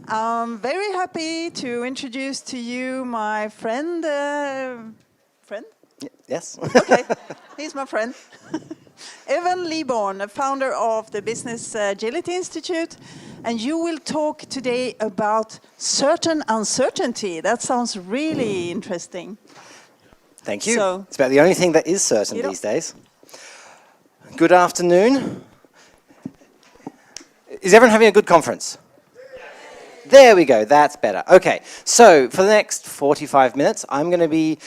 I'm very happy to introduce to you my friend. Friend? Yes. Okay, he's my friend. Evan Leybourn, a founder of the Business Agility Institute. And you will talk today about certain uncertainty. That sounds really interesting. Thank you. So, it's about the only thing that is certain these days. Good afternoon. Is everyone having a good conference? There we go, that's better. Okay, so for the next 45 minutes, I'm going to be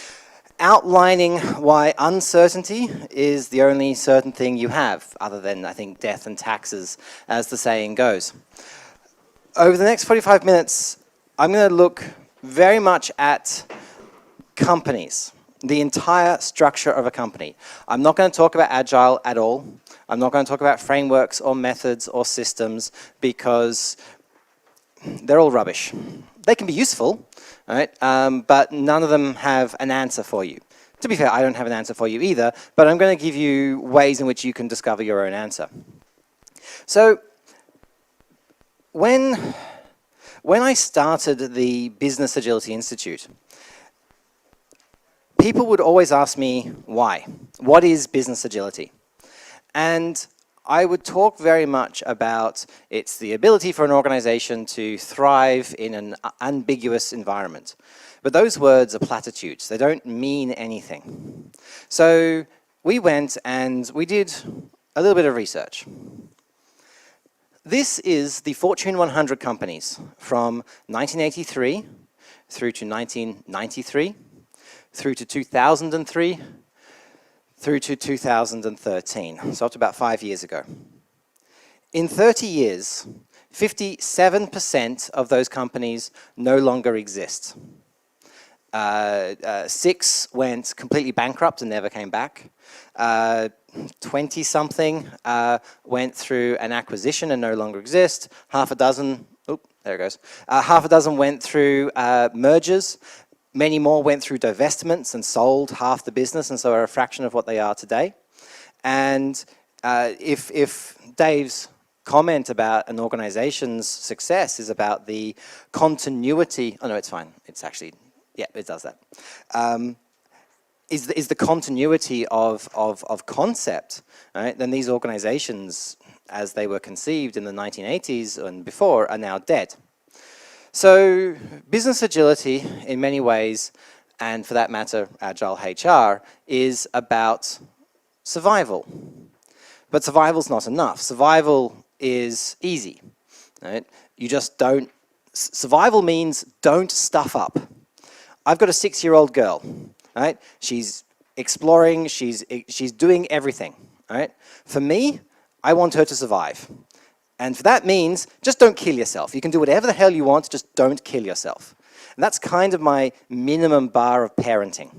outlining why uncertainty is the only certain thing you have, other than, I think, death and taxes, as the saying goes. Over the next 45 minutes, I'm going to look very much at companies, the entire structure of a company. I'm not going to talk about Agile at all. I'm not going to talk about frameworks or methods or systems because they're all rubbish. They can be useful, right? But none of them have an answer for you. To be fair, I don't have an answer for you either, but I'm going to give you ways in which you can discover your own answer. So, when I started the Business Agility Institute, people would always ask me why. What is business agility? And I would talk very much about it's the ability for an organization to thrive in an ambiguous environment. But those words are platitudes. They don't mean anything. So we went and we did a little bit of research. This is the Fortune 100 companies from 1983 through to 1993, through to 2003, through to 2013, so up to about 5 years ago. In 30 years, 57% of those companies no longer exist. 6 went completely bankrupt and never came back. 20-something went through an acquisition and no longer exist. Half a dozen, there it goes. Half a dozen went through mergers. Many more went through divestments and sold half the business, and so are a fraction of what they are today. And if Dave's comment about an organization's success is about the continuity, oh no, it's fine. It's actually, yeah, it does that. Is the continuity of concept, right? Then these organizations, as they were conceived in the 1980s and before, are now dead. So business agility, in many ways, and for that matter, Agile HR, is about survival. But survival's not enough. Survival is easy, right? You just don't, survival means don't stuff up. I've got a 6-year-old girl, right? She's exploring, she's doing everything, right? For me, I want her to survive. And that means just don't kill yourself. You can do whatever the hell you want, just don't kill yourself. And that's kind of my minimum bar of parenting.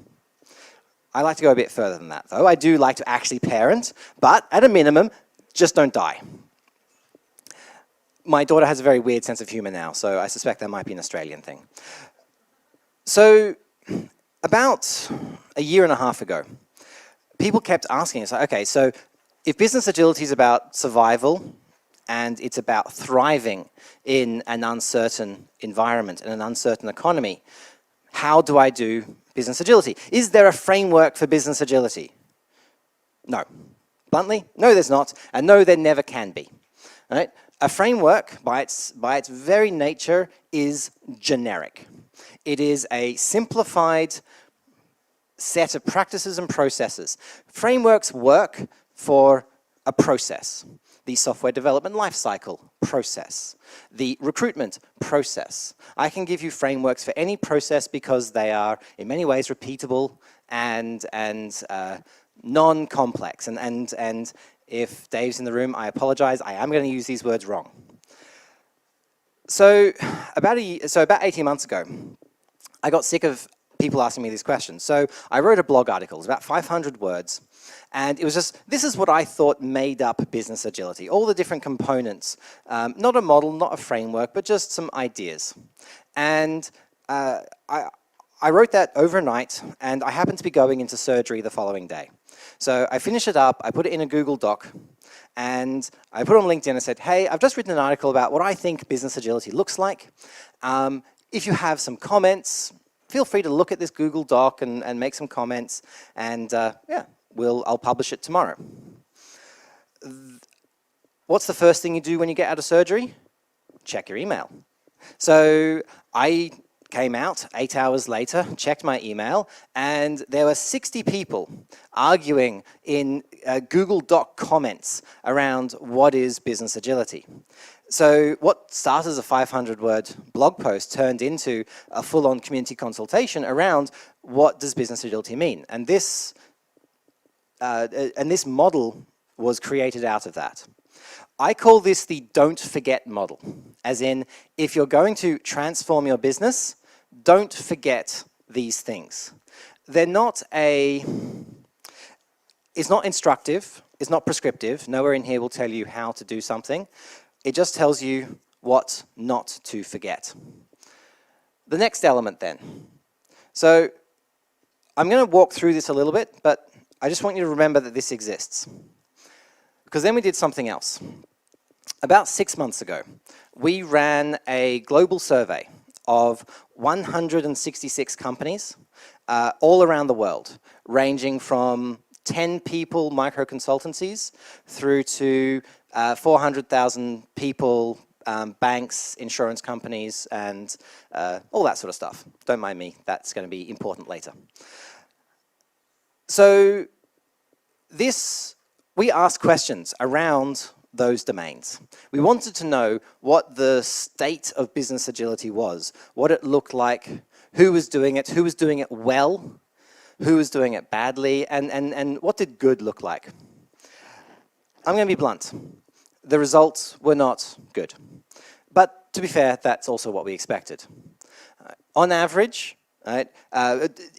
I like to go a bit further than that, though. I do like to actually parent, but at a minimum, just don't die. My daughter has a very weird sense of humor now, so I suspect that might be an Australian thing. So, about a year and a half ago, people kept asking us, okay, so if business agility is about survival, and it's about thriving in an uncertain environment, in an uncertain economy, how do I do business agility? Is there a framework for business agility? No. Bluntly, no there's not, and no there never can be. Right? A framework, by its very nature, is generic. It is a simplified set of practices and processes. Frameworks work for a process. The software development lifecycle process, the recruitment process. I can give you frameworks for any process because they are, in many ways, repeatable and non-complex. And if Dave's in the room, I apologize. I am going to use these words wrong. So about 18 months ago, I got sick of people asking me these questions. So I wrote a blog article. It was about 500 words. And it was just, this is what I thought made up business agility. All the different components. Not a model, not a framework, but just some ideas. And I wrote that overnight, and I happened to be going into surgery the following day. So I finished it up, I put it in a Google Doc, And I put on LinkedIn and said, hey, I've just written an article about what I think business agility looks like. If you have some comments, feel free to look at this Google Doc and make some comments. And yeah, I'll publish it tomorrow. What's the first thing you do when you get out of surgery? Check your email. So I came out 8 hours later, checked my email, and there were 60 people arguing in Google Doc comments around what is business agility. So what started as a 500-word blog post turned into a full-on community consultation around what does business agility mean. And this model was created out of that. I call this the don't forget model, as in, if you're going to transform your business, don't forget these things. They're not it's not instructive, it's not prescriptive. Nowhere in here will tell you how to do something. It just tells you what not to forget. The next element then. So I'm going to walk through this a little bit, but I just want you to remember that this exists. Because then we did something else. About 6 months ago, we ran a global survey of 166 companies all around the world, ranging from 10 people micro consultancies through to 400,000 people, banks, insurance companies, and all that sort of stuff. Don't mind me, that's going to be important later. So we asked questions around those domains. We wanted to know what the state of business agility was, what it looked like, who was doing it well, who was doing it badly, and what did good look like. I'm going to be blunt. The results were not good. But to be fair, that's also what we expected. On average, right,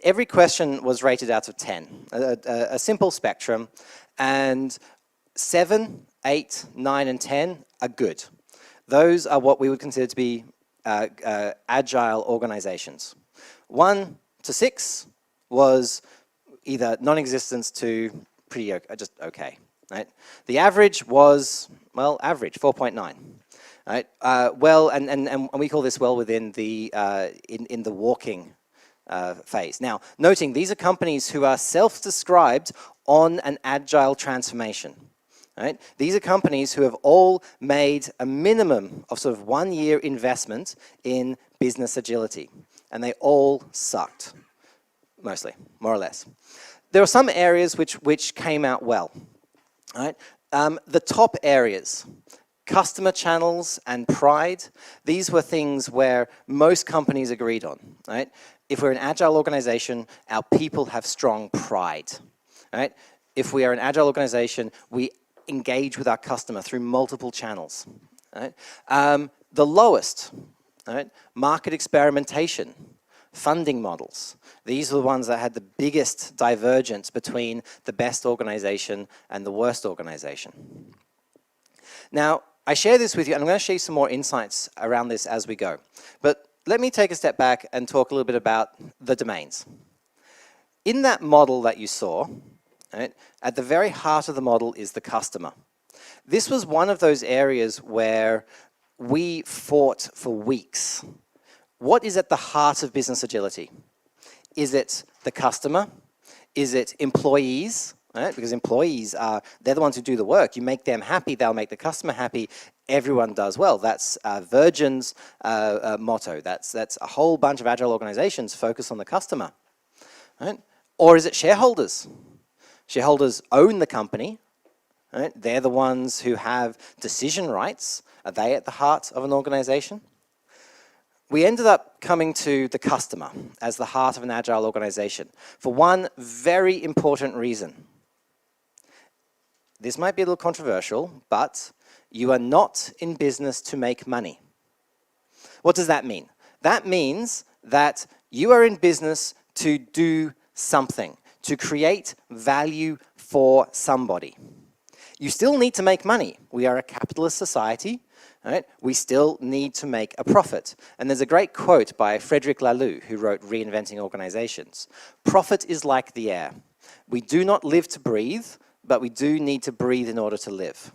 every question was rated out of 10, a simple spectrum, and 7, 8, 9, and 10 are good. Those are what we would consider to be agile organizations. 1 to 6 was either non-existence to pretty just okay. Right? The average was, well, average, 4.9. Right? Well, and we call this well within the in the walking phase. Now, noting these are companies who are self-described on an agile transformation. Right? These are companies who have all made a minimum of sort of 1 year investment in business agility, and they all sucked, mostly, more or less. There are some areas which came out well. Right? The top areas, customer channels and pride, these were things where most companies agreed on. Right? If we're an agile organization, our people have strong pride. Right? If we are an agile organization, we engage with our customer through multiple channels. Right? The lowest, right? Market experimentation, funding models. These are the ones that had the biggest divergence between the best organization and the worst organization. Now, I share this with you, and I'm going to share you some more insights around this as we go. But let me take a step back and talk a little bit about the domains. In that model that you saw, right, at the very heart of the model is the customer. This was one of those areas where we fought for weeks. What is at the heart of business agility? Is it the customer? Is it employees? Right? Because employees they're the ones who do the work. You make them happy, they'll make the customer happy. Everyone does well. That's Virgin's motto. That's a whole bunch of agile organizations focus on the customer. Right? Or is it shareholders? Shareholders own the company. Right? They're the ones who have decision rights. Are they at the heart of an organization? We ended up coming to the customer as the heart of an agile organization for one very important reason. This might be a little controversial, but you are not in business to make money. What does that mean? That means that you are in business to do something, to create value for somebody. You still need to make money. We are a capitalist society. Right? We still need to make a profit. And there's a great quote by Frederick Laloux, who wrote Reinventing Organizations. Profit is like the air. We do not live to breathe, but we do need to breathe in order to live.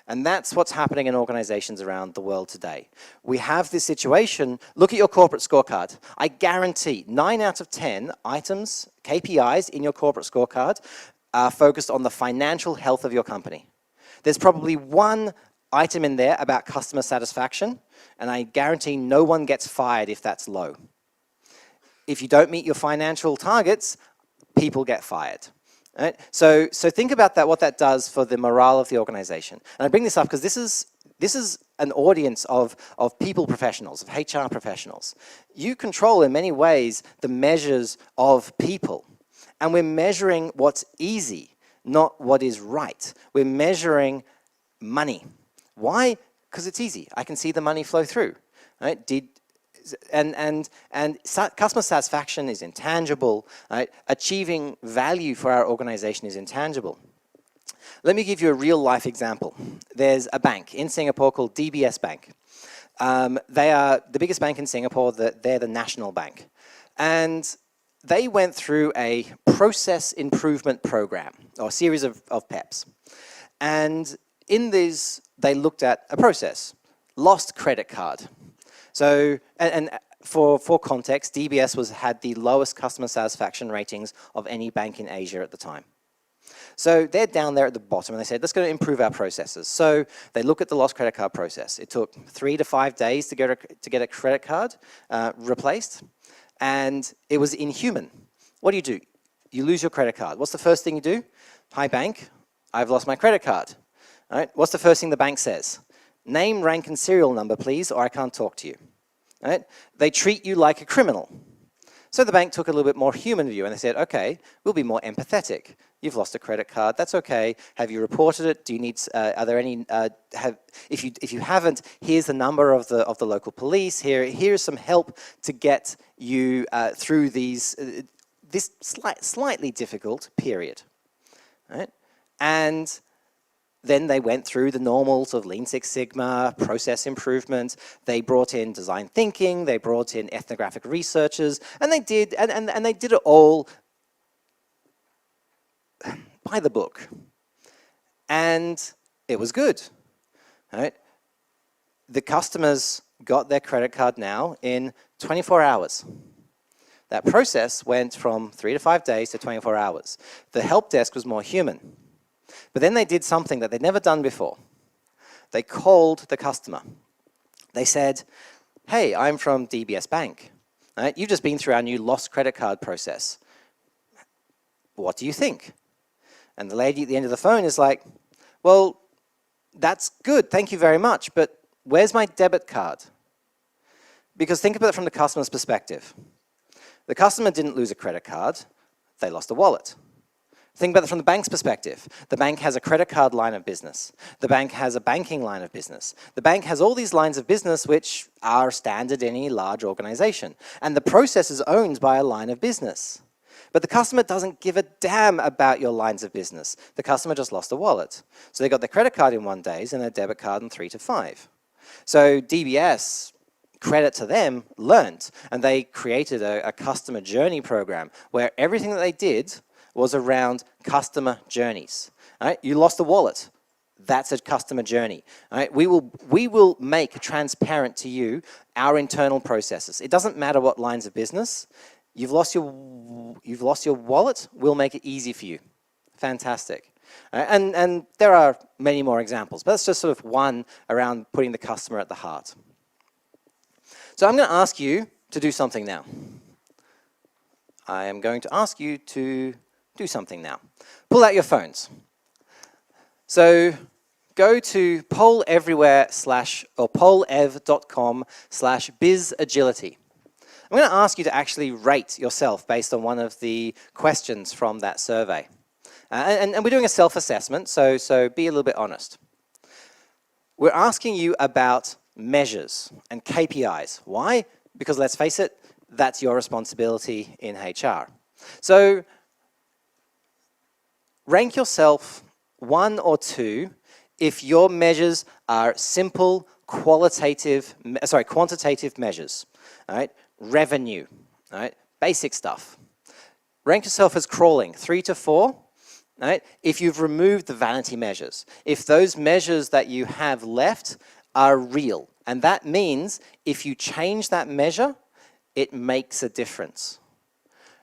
And that's what's happening in organizations around the world today. We have this situation. Look at your corporate scorecard. I guarantee 9 out of 10 items, KPIs in your corporate scorecard are focused on the financial health of your company. There's probably one item in there about customer satisfaction, and I guarantee no one gets fired if that's low. If you don't meet your financial targets, people get fired. Right? So think about that, what that does for the morale of the organization. And I bring this up because this is an audience of people professionals, of HR professionals. You control, in many ways, the measures of people. And we're measuring what's easy, not what is right. We're measuring money. Why? Because it's easy. I can see the money flow through. Right? Customer satisfaction is intangible. Right? Achieving value for our organization is intangible. Let me give you a real-life example. There's a bank in Singapore called DBS Bank. They are the biggest bank in Singapore. They're the national bank. And they went through a process improvement program, or a series of PEPs. And in these, they looked at a process, lost credit card. So, and for context, DBS had the lowest customer satisfaction ratings of any bank in Asia at the time. So they're down there at the bottom, and they said, let's go improve our processes. So they look at the lost credit card process. It took 3 to 5 days to get a credit card replaced, and it was inhuman. What do? You lose your credit card. What's the first thing you do? Hi, bank, I've lost my credit card. All right? What's the first thing the bank says? Name, rank, and serial number, please, or I can't talk to you. Right? They treat you like a criminal. So the bank took a little bit more human view, and they said, okay, we'll be more empathetic. You've lost a credit card, that's okay. Have you reported it? Do you need, are there any, if you haven't, here's the number of the local police. Here's some help to get you through this slightly difficult period. Right? And then they went through the normals of Lean Six Sigma, process improvement. They brought in design thinking. They brought in ethnographic researchers, and they did it all by the book. And it was good. Right? The customers got their credit card now in 24 hours. That process went from 3 to 5 days to 24 hours. The help desk was more human. But then they did something that they'd never done before. They called the customer. They said, hey, I'm from DBS Bank. Right? You've just been through our new lost credit card process. What do you think? And the lady at the end of the phone is like, well, that's good, thank you very much, but where's my debit card? Because think about it from the customer's perspective. The customer didn't lose a credit card, they lost a wallet. Think about it from the bank's perspective. The bank has a credit card line of business. The bank has a banking line of business. The bank has all these lines of business which are standard in any large organization. And the process is owned by a line of business. But the customer doesn't give a damn about your lines of business. The customer just lost a wallet. So they got their credit card in 1 day and their debit card in 3 to 5. So DBS, credit to them, learned. And they created a customer journey program where everything that they did was around customer journeys. Right? You lost a wallet. That's a customer journey. Right? We will make transparent to you our internal processes. It doesn't matter what lines of business. You've lost your wallet. We'll make it easy for you. Fantastic. Right? And there are many more examples, but that's just sort of one around putting the customer at the heart. So I'm going to ask you to do something now. I am going to ask you to do something now. Pull out your phones. So go to pollev.com/bizagility. I'm going to ask you to actually rate yourself based on one of the questions from that survey. And we're doing a self-assessment, so be a little bit honest. We're asking you about measures and KPIs. Why? Because let's face it, that's your responsibility in HR. So rank yourself 1 or 2 if your measures are simple, quantitative measures. All right? Revenue, all right? Basic stuff. Rank yourself as crawling, 3 to 4. All right? If you've removed the vanity measures, if those measures that you have left are real, and that means if you change that measure, it makes a difference.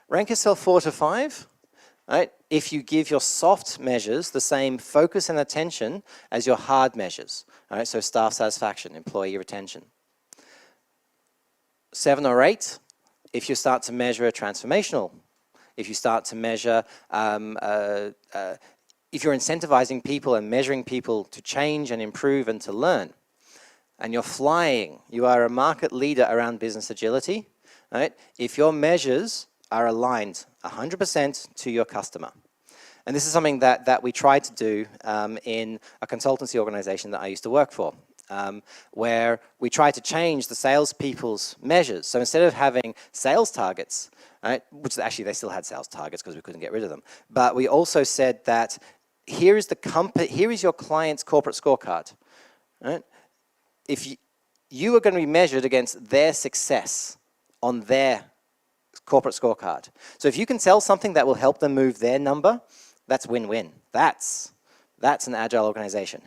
Rank yourself 4 to 5, right? If you give your soft measures the same focus and attention as your hard measures, right? So staff satisfaction, employee retention. 7 or 8, if you start to measure a transformational, if you start to measure, if you're incentivizing people and measuring people to change and improve and to learn, and you're flying, you are a market leader around business agility, right? If your measures are aligned 100% to your customer. And this is something that we tried to do in a consultancy organization that I used to work for, where we tried to change the salespeople's measures. So instead of having sales targets, right, which actually they still had sales targets because we couldn't get rid of them, but we also said that here is your client's corporate scorecard, right? If you are going to be measured against their success on their corporate scorecard. So if you can sell something that will help them move their number, that's win-win. That's an agile organization.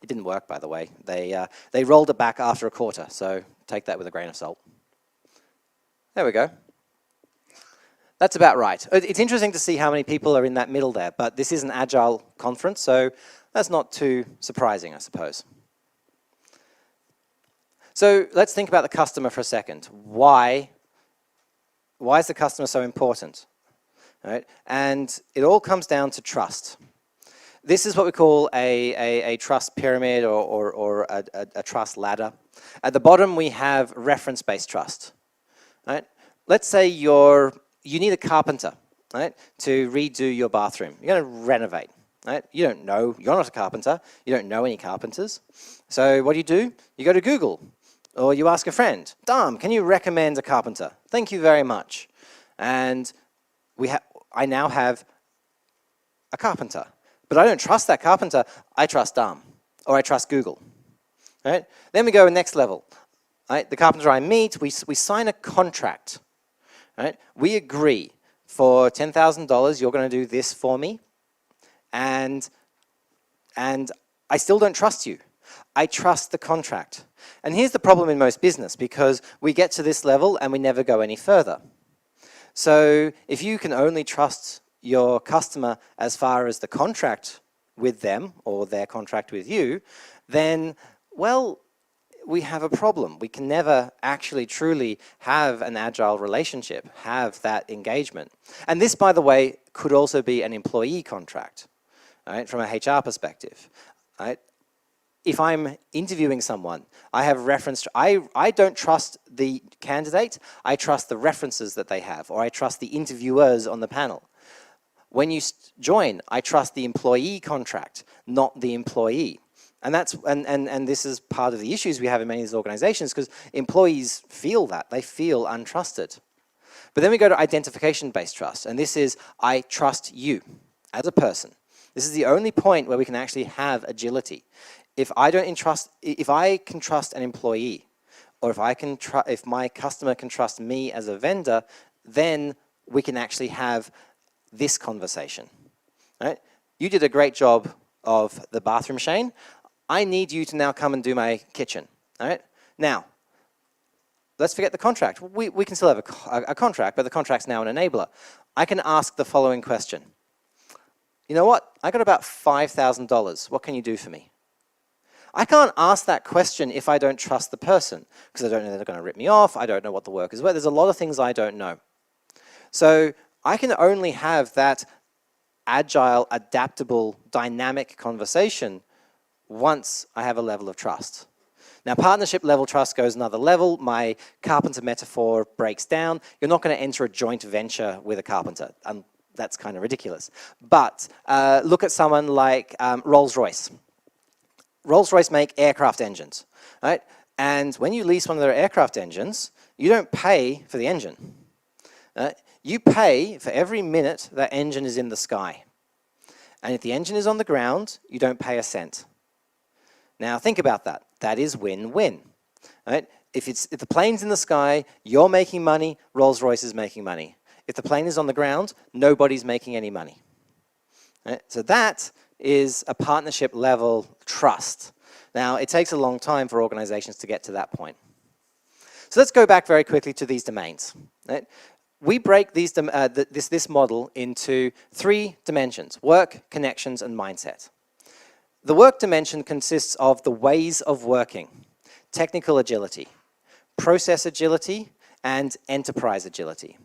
It didn't work, by the way. They rolled it back after a quarter, so take that with a grain of salt. There we go. That's about right. It's interesting to see how many people are in that middle there, but this is an agile conference, so that's not too surprising, I suppose. So let's think about the customer for a second. Why is the customer so important? Right? And it all comes down to trust. This is what we call a trust pyramid or a trust ladder. At the bottom, we have reference-based trust. Right? Let's say you need a carpenter, right, to redo your bathroom. You're going to renovate. Right? You don't know. You're not a carpenter. You don't know any carpenters. So what do? You go to Google. Or you ask a friend, Dom, can you recommend a carpenter? Thank you very much. And I now have a carpenter. But I don't trust that carpenter. I trust Dom. Or I trust Google. Right? Then we go next level. Right? The carpenter I meet, we sign a contract. Right? We agree for $10,000 you're going to do this for me. And I still don't trust you. I trust the contract. And here's the problem in most business, because we get to this level and we never go any further. So if you can only trust your customer as far as the contract with them or their contract with you, then, well, we have a problem. We can never actually truly have an agile relationship, have that engagement. And this, by the way, could also be an employee contract, right, from a HR perspective. Right? If I'm interviewing someone, I have reference. I don't trust the candidate. I trust the references that they have, or I trust the interviewers on the panel. When you join, I trust the employee contract, not the employee. And that's and this is part of the issues we have in many of these organizations, because employees feel that. They feel untrusted. But then we go to identification-based trust, and this is I trust you as a person. This is the only point where we can actually have agility. If I can trust an employee, or if my customer can trust me as a vendor, then we can actually have this conversation. Right? You did a great job of the bathroom, Shane. I need you to now come and do my kitchen. All right? Now, let's forget the contract. We can still have a contract, but the contract's now an enabler. I can ask the following question. You know what? I got about $5,000. What can you do for me? I can't ask that question if I don't trust the person, because I don't know they're going to rip me off. I don't know what the work is. There's a lot of things I don't know. So I can only have that agile, adaptable, dynamic conversation once I have a level of trust. Now, partnership level trust goes another level. My carpenter metaphor breaks down. You're not going to enter a joint venture with a carpenter. That's kind of ridiculous. But look at someone like Rolls-Royce. Rolls-Royce make aircraft engines, right? And when you lease one of their aircraft engines, you don't pay for the engine. You pay for every minute that engine is in the sky. And if the engine is on the ground, you don't pay a cent. Now think about that. That is win-win. Right? If the plane's in the sky, you're making money, Rolls-Royce is making money. If the plane is on the ground, nobody's making any money. Right? So that is a partnership level trust. Now, it takes a long time for organizations to get to that point. So let's go back very quickly to these domains. Right? We break this model into 3 dimensions: work, connections, and mindset. The work dimension consists of the ways of working, technical agility, process agility, and enterprise agility.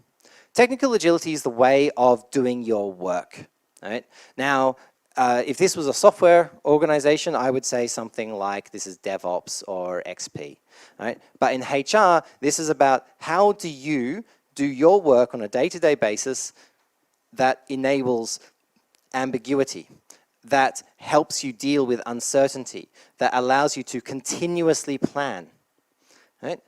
Technical agility is the way of doing your work. Right? Now, if this was a software organization, I would say something like this is DevOps or XP. Right? But in HR, this is about how do you do your work on a day-to-day basis that enables ambiguity, that helps you deal with uncertainty, that allows you to continuously plan. Right?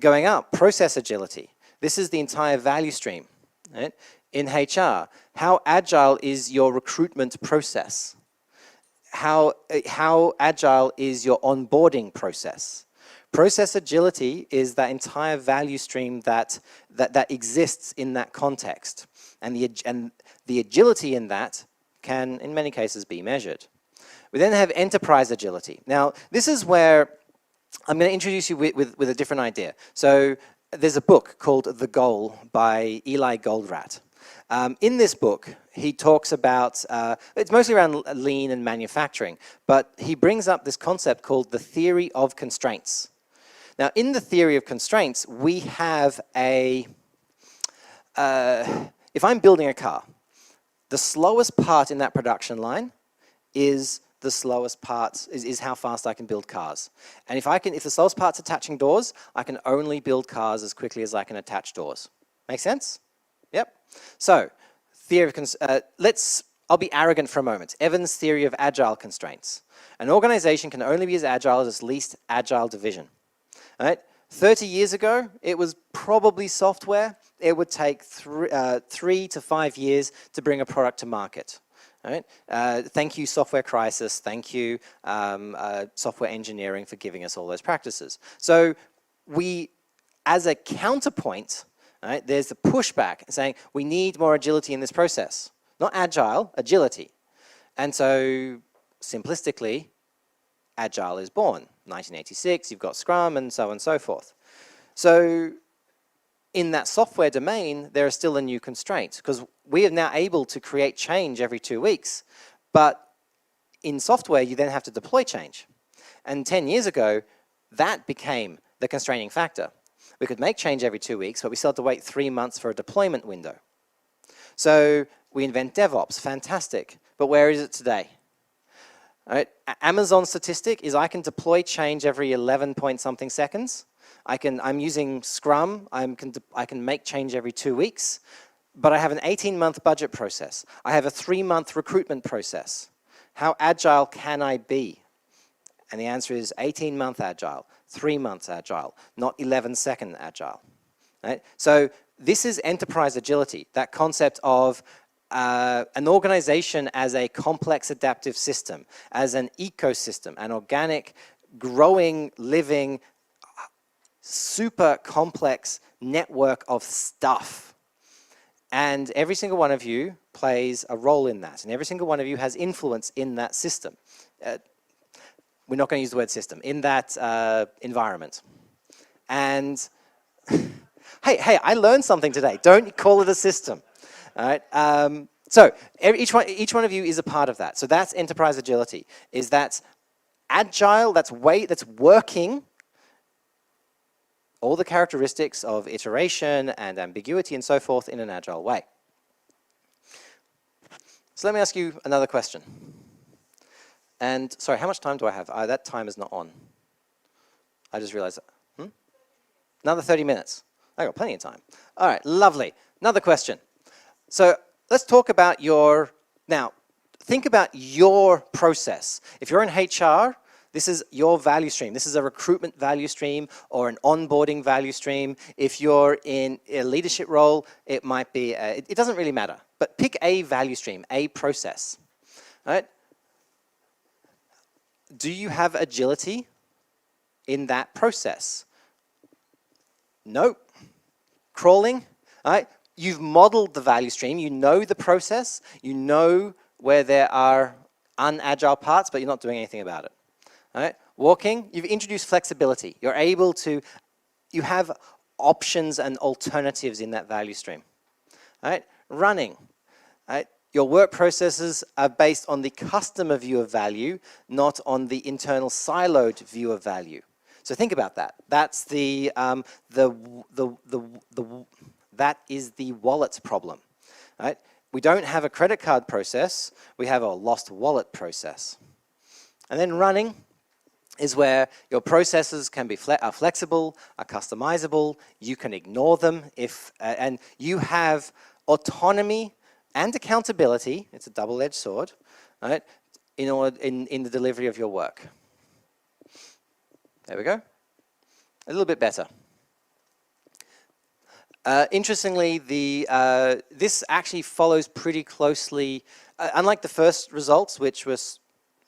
Going up, process agility. This is the entire value stream. Right? In HR, how agile is your recruitment process? How agile is your onboarding process? Process agility is that entire value stream that exists in that context. And the agility in that can, in many cases, be measured. We then have enterprise agility. Now, this is where I'm going to introduce you with a different idea. So there's a book called The Goal by Eli Goldratt. In this book, he talks about, it's mostly around lean and manufacturing, but he brings up this concept called the theory of constraints. Now, in the theory of constraints, we have if I'm building a car, the slowest part in that production line is the slowest part, is how fast I can build cars. And if the slowest part's attaching doors, I can only build cars as quickly as I can attach doors. Make sense? Yep. So, theory of I'll be arrogant for a moment. Evans' theory of agile constraints. An organization can only be as agile as its least agile division. Right? 30 years ago, it was probably software. It would take 3 to 5 years to bring a product to market. Right? Thank you, software crisis. Thank you, software engineering, for giving us all those practices. So we, as a counterpoint, right, there's the pushback saying we need more agility in this process. Not agile, agility. And so, simplistically, Agile is born. 1986, you've got Scrum, and so on and so forth. So, in that software domain, there is still a new constraint, because we are now able to create change every 2 weeks, but in software, you then have to deploy change. And 10 years ago, that became the constraining factor. We could make change every 2 weeks, but we still had to wait 3 months for a deployment window. So we invent DevOps, fantastic, but where is it today? All right. Amazon's statistic is I can deploy change every 11 point something seconds. I'm using Scrum, I can make change every 2 weeks, but I have an 18-month budget process. I have a 3-month recruitment process. How agile can I be? And the answer is 18-month agile, 3 months agile, not 11-second agile. Right? So this is enterprise agility, that concept of an organization as a complex adaptive system, as an ecosystem, an organic, growing, living, super complex network of stuff. And every single one of you plays a role in that, and every single one of you has influence in that system. We're not going to use the word system, in that environment. And hey, I learned something today. Don't call it a system. All right. So each one of you is a part of that. So that's enterprise agility. Is that agile? That's working. All the characteristics of iteration and ambiguity and so forth in an agile way. So let me ask you another question. And sorry, how much time do I have? That time is not on. I just realized that. Another 30 minutes. I got plenty of time. All right, lovely. Another question. So let's talk about now, think about your process. If you're in HR, this is your value stream. This is a recruitment value stream or an onboarding value stream. If you're in a leadership role, it might be, it doesn't really matter. But pick a value stream, a process. All right? Do you have agility in that process? Nope. Crawling, all right? You've modeled the value stream, you know the process, you know where there are unagile parts, but you're not doing anything about it. All right? Walking, you've introduced flexibility. You're able to, you have options and alternatives in that value stream. All right? Running, all right? Your work processes are based on the customer view of value, not on the internal siloed view of value. So think about that. That's that is the wallet problem. Right? We don't have a credit card process, we have a lost wallet process. And then running is where your processes can be flexible, are customizable, you can ignore them, and you have autonomy and accountability, it's a double-edged sword, right, in the delivery of your work. There we go. A little bit better. Interestingly, this actually follows pretty closely, unlike the first results, which was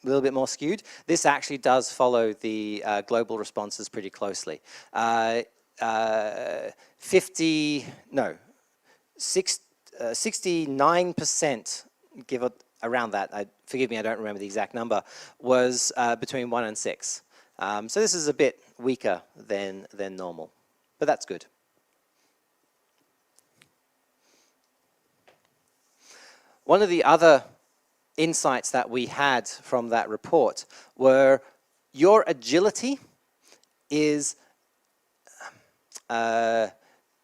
a little bit more skewed, this actually does follow the global responses pretty closely. 69%, give it around that, forgive me, I don't remember the exact number, was between 1 and 6. So this is a bit weaker than normal, but that's good. One of the other insights that we had from that report were your agility is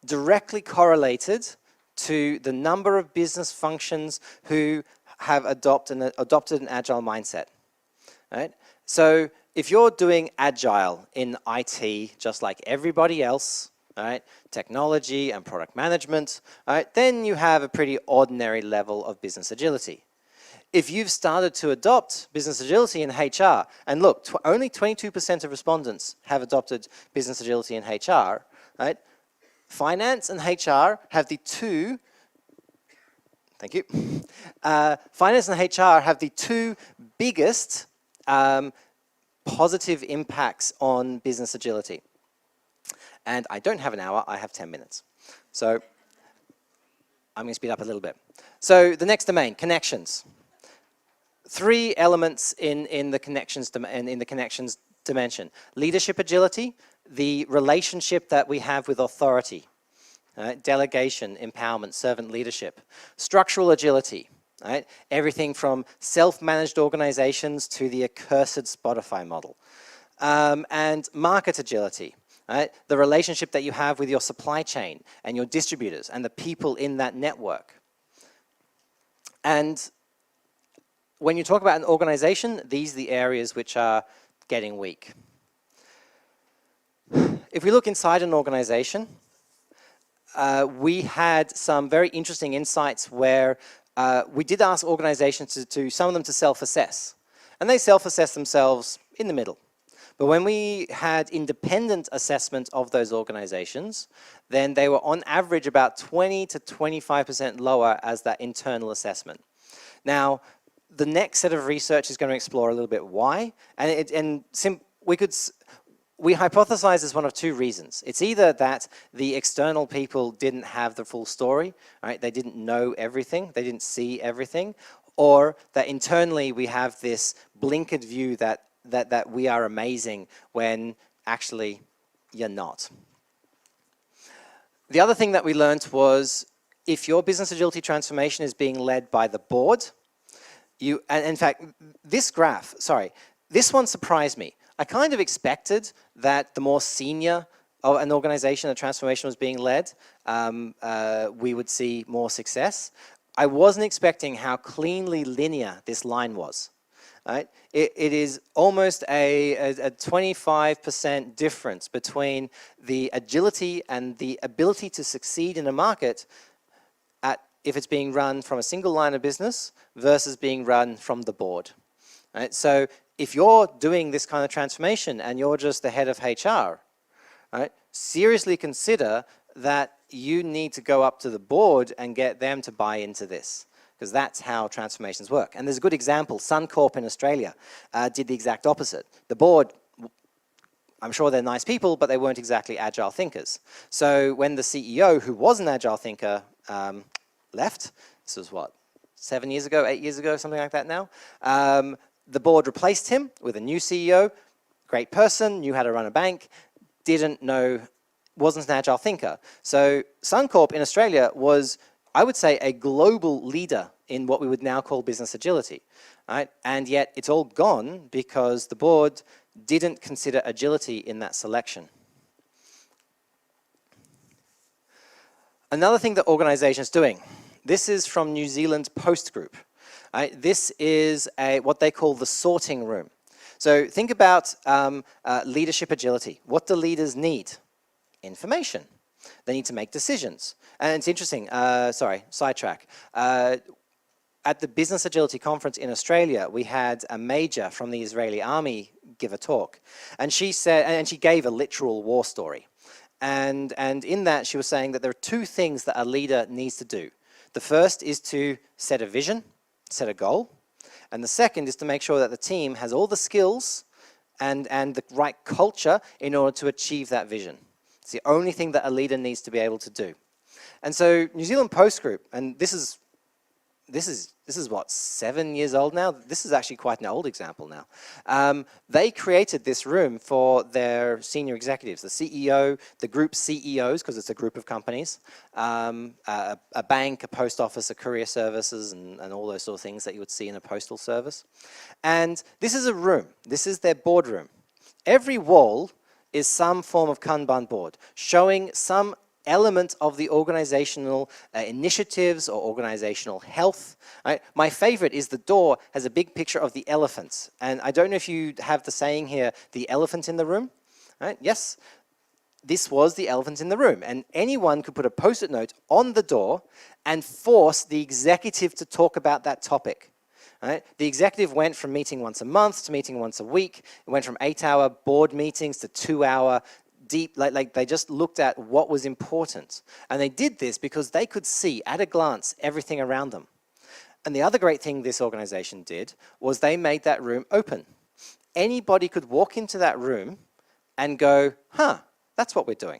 directly correlated to the number of business functions who have adopted an agile mindset. Right? So if you're doing agile in IT just like everybody else, all right, technology and product management, all right, then you have a pretty ordinary level of business agility. If you've started to adopt business agility in HR, and look, only 22% of respondents have adopted business agility in HR, right? Finance and HR have the two, thank you, finance and HR have the two biggest positive impacts on business agility. And I don't have an hour, I have 10 minutes. So I'm going to speed up a little bit. So the next domain, connections. 3 elements in the connections dimension. Leadership agility, the relationship that we have with authority. Delegation, empowerment, servant leadership. Structural agility. Right? Everything from self-managed organizations to the accursed Spotify model. And market agility. Right? The relationship that you have with your supply chain and your distributors and the people in that network. And when you talk about an organization, these are the areas which are getting weak. If we look inside an organization, we had some very interesting insights where we did ask organizations some of them to self-assess. And they self-assess themselves in the middle. But when we had independent assessment of those organizations, then they were on average about 20 to 25% lower as that internal assessment. Now, the next set of research is going to explore a little bit why, and we hypothesize as one of 2 reasons. It's either that the external people didn't have the full story, right? They didn't know everything, they didn't see everything, or that internally we have this blinkered view that we are amazing when actually you're not. The other thing that we learned was if your business agility transformation is being led by the board, and in fact, this graph, this one surprised me. I kind of expected that the more senior an organization, a transformation was being led, we would see more success. I wasn't expecting how cleanly linear this line was. Right? It is almost a 25% difference between the agility and the ability to succeed in a market if it's being run from a single line of business versus being run from the board. Right? So if you're doing this kind of transformation and you're just the head of HR, right, seriously consider that you need to go up to the board and get them to buy into this. Because that's how transformations work. And there's a good example. Suncorp in Australia did the exact opposite. The board, I'm sure they're nice people, but they weren't exactly agile thinkers. So when the CEO, who was an agile thinker, left, this was what, 7 years ago, 8 years ago, something like that now. The board replaced him with a new CEO, great person, knew how to run a bank, wasn't an agile thinker. So Suncorp in Australia was, I would say, a global leader in what we would now call business agility, right? And yet it's all gone because the board didn't consider agility in that selection. Another thing that organizations doing, this is from New Zealand Post Group. Right? This is what they call the sorting room. So think about leadership agility. What do leaders need? Information. They need to make decisions. And it's interesting, sorry, sidetrack. At the Business Agility Conference in Australia, we had a major from the Israeli army give a talk. And she said, and she gave a literal war story. And in that, she was saying that there are two things that a leader needs to do. The first is to set a vision, set a goal. And the second is to make sure that the team has all the skills and the right culture in order to achieve that vision. It's the only thing that a leader needs to be able to do. And so New Zealand Post Group, and this is what, 7 years old now? This is actually quite an old example now. They created this room for their senior executives, the CEO, the group CEOs, because it's a group of companies, a bank, a post office, a courier services, and all those sort of things that you would see in a postal service. And this is a room. This is their boardroom. Every wall is some form of Kanban board, showing some element of the organizational initiatives or organizational health. Right? My favorite is the door has a big picture of the elephants. And I don't know if you have the saying here, the elephant in the room. Right? Yes, this was the elephant in the room. And anyone could put a post-it note on the door and force the executive to talk about that topic. Right? The executive went from meeting once a month to meeting once a week. It went from 8-hour board meetings to 2-hour deep, like they just looked at what was important. And they did this because they could see at a glance everything around them. And the other great thing this organization did was they made that room open. Anybody could walk into that room and go, huh, that's what we're doing.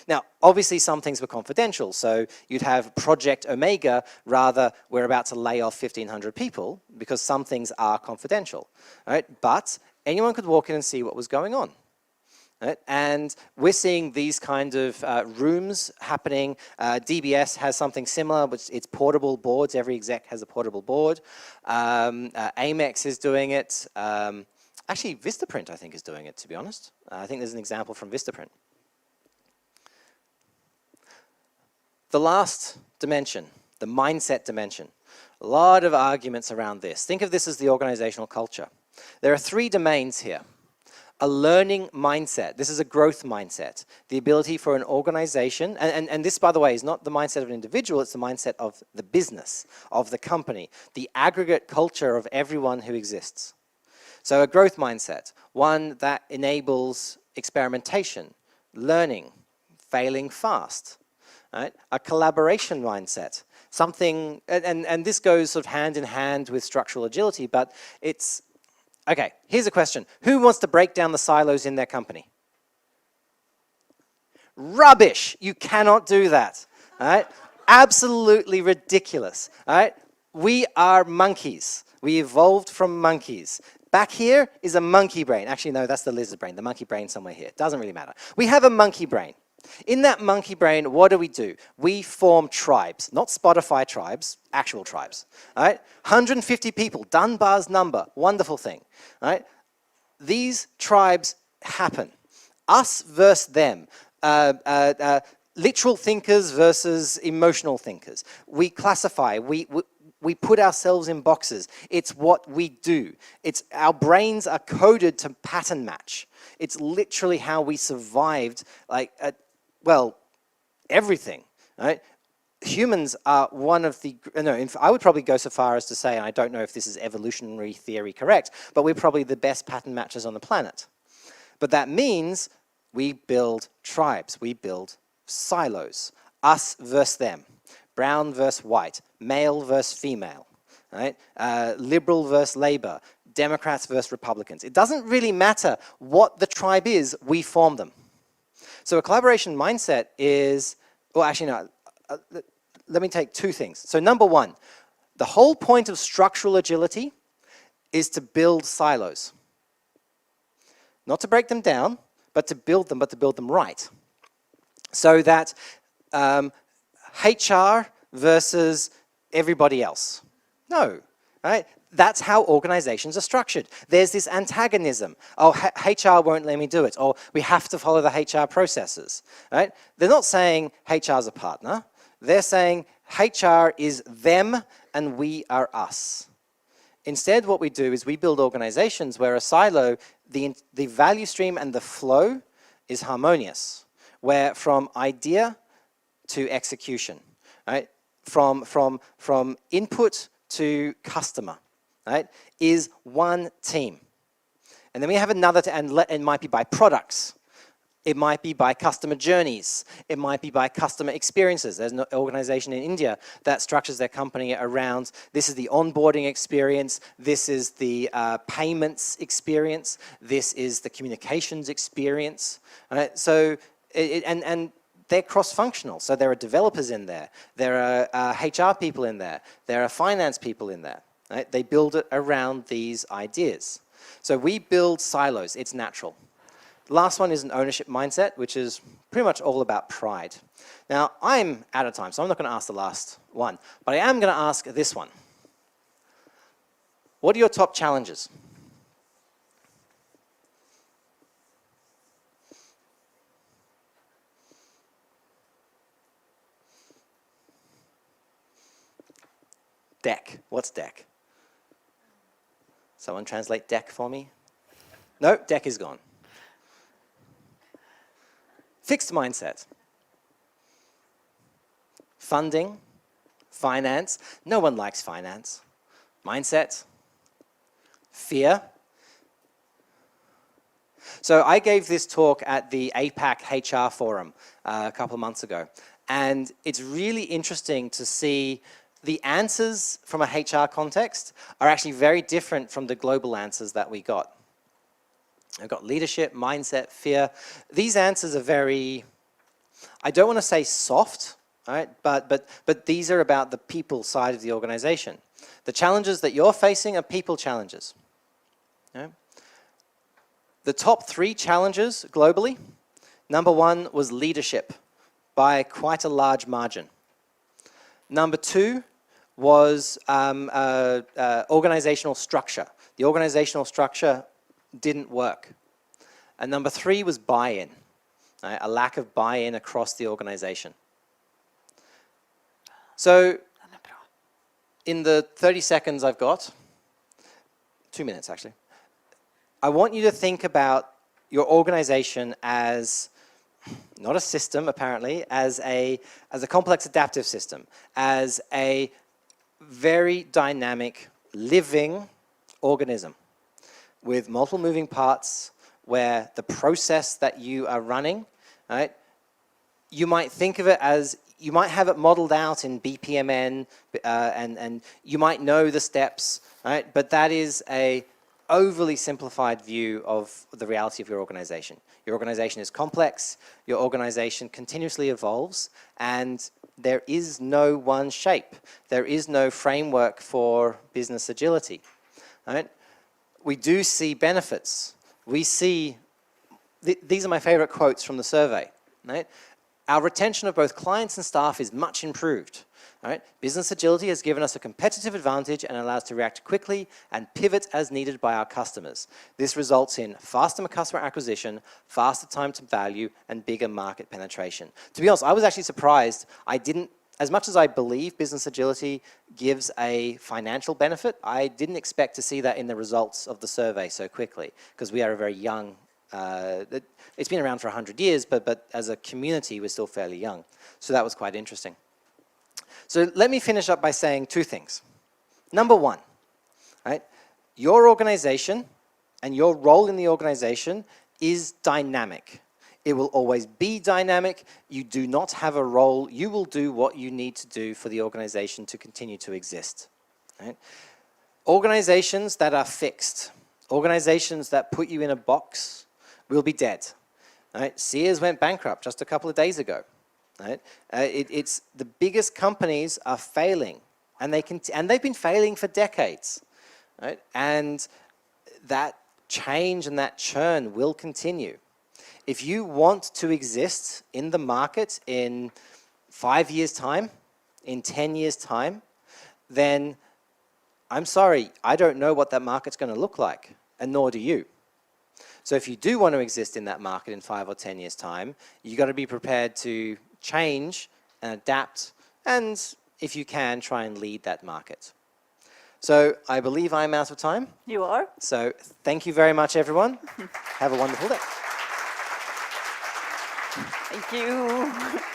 Now, obviously some things were confidential, so you'd have Project Omega, rather we're about to lay off 1,500 people, because some things are confidential, right? But anyone could walk in and see what was going on. Right? And we're seeing these kind of rooms happening. DBS has something similar, which it's portable boards. Every exec has a portable board. Amex is doing it. Actually, Vistaprint, I think, is doing it, to be honest. I think there's an example from Vistaprint. The last dimension, the mindset dimension. A lot of arguments around this. Think of this as the organizational culture. There are 3 domains here. A learning mindset. This is a growth mindset. The ability for an organization, and this, by the way, is not the mindset of an individual, it's the mindset of the business, of the company, the aggregate culture of everyone who exists. So a growth mindset, one that enables experimentation, learning, failing fast. Right? A collaboration mindset, something, and this goes sort of hand in hand with structural agility, but it's, okay, here's a question. Who wants to break down the silos in their company? Rubbish! You cannot do that. All right? Absolutely ridiculous. All right? We are monkeys. We evolved from monkeys. Back here is a monkey brain. Actually, no, that's the lizard brain. The monkey brain somewhere here. It doesn't really matter. We have a monkey brain. In that monkey brain, what do? We form tribes, not Spotify tribes, actual tribes. All right? 150 people, Dunbar's number, wonderful thing. All right? These tribes happen. Us versus them. Literal thinkers versus emotional thinkers. We classify, we put ourselves in boxes. It's what we do. Our brains are coded to pattern match. It's literally how we survived, well, everything, right? Humans are one of the, no, I would probably go so far as to say, and I don't know if this is evolutionary theory correct, but we're probably the best pattern matchers on the planet. But that means we build tribes, we build silos, us versus them, brown versus white, male versus female, right? Liberal versus Labour, Democrats versus Republicans. It doesn't really matter what the tribe is, we form them. So a collaboration mindset is, well, actually no, let me take 2 things. So number 1, The whole point of structural agility is to build silos. Not to break them down, but to build them right. So that HR versus everybody else. No, right? That's how organizations are structured. There's this antagonism. Oh, HR won't let me do it, or we have to follow the HR processes, right? They're not saying HR's a partner. They're saying HR is them and we are us. Instead, what we do is we build organizations where a silo, the value stream and the flow is harmonious, where from idea to execution, right? From input to customer, right, is one team. And then we have another, and it might be by products. It might be by customer journeys. It might be by customer experiences. There's an organization in India that structures their company around, this is the onboarding experience, this is the payments experience, this is the communications experience. Right? So, and they're cross-functional. So there are developers in there, there are HR people in there, there are finance people in there. Right? They build it around these ideas. So we build silos, it's natural. Last one is an ownership mindset, which is pretty much all about pride. Now, I'm out of time, so I'm not going to ask the last one, but I am going to ask this one. What are your top challenges? Deck. What's deck? Someone translate deck for me? No, deck is gone. Fixed mindset. Funding, finance. No one likes finance. Mindset. Fear. So I gave this talk at the APAC HR Forum a couple of months ago. And it's really interesting to see the answers from a HR context are actually very different from the global answers that we got. I've got leadership, mindset, fear. These answers are very, I don't want to say soft, right? But these are about the people side of the organization. The challenges that you're facing are people challenges. Okay? The top 3 challenges globally, number 1 was leadership by quite a large margin. Number 2 was organizational structure. The organizational structure didn't work. And number 3 was buy-in, right? A lack of buy-in across the organization. So in the 30 seconds I've got, 2 minutes actually, I want you to think about your organization as not a system apparently, as a complex adaptive system, as a very dynamic living organism with multiple moving parts where the process that you are running, right, you might think of it as, you might have it modeled out in BPMN and you might know the steps, right, but that is a overly simplified view of the reality of your organization. Your organization is complex, your organization continuously evolves, and there is no one shape. There is no framework for business agility, right? We do see benefits. We see, these are my favorite quotes from the survey, right? Our retention of both clients and staff is much improved. Right? Business agility has given us a competitive advantage and allows us to react quickly and pivot as needed by our customers. This results in faster customer acquisition, faster time to value, and bigger market penetration. To be honest, I was actually surprised. I didn't, as much as I believe business agility gives a financial benefit, I didn't expect to see that in the results of the survey so quickly, because we are a very young, it's been around for 100 years, but as a community, we're still fairly young. So that was quite interesting. So let me finish up by saying 2 things. Number 1, right? Your organization and your role in the organization is dynamic. It will always be dynamic. You do not have a role. You will do what you need to do for the organization to continue to exist. Right? Organizations that are fixed, organizations that put you in a box will be dead. Right? Sears went bankrupt just a couple of days ago. Right? It's the biggest companies are failing and they've been failing for decades, right? And that change and that churn will continue. If you want to exist in the market in 5 years' time, in 10 years' time, then I'm sorry, I don't know what that market's going to look like, and nor do you. So if you do want to exist in that market in 5 or 10 years' time, you've got to be prepared to change and adapt, and if you can, try and lead that market. So I believe I'm out of time. You are. So thank you very much, everyone. Have a wonderful day. Thank you.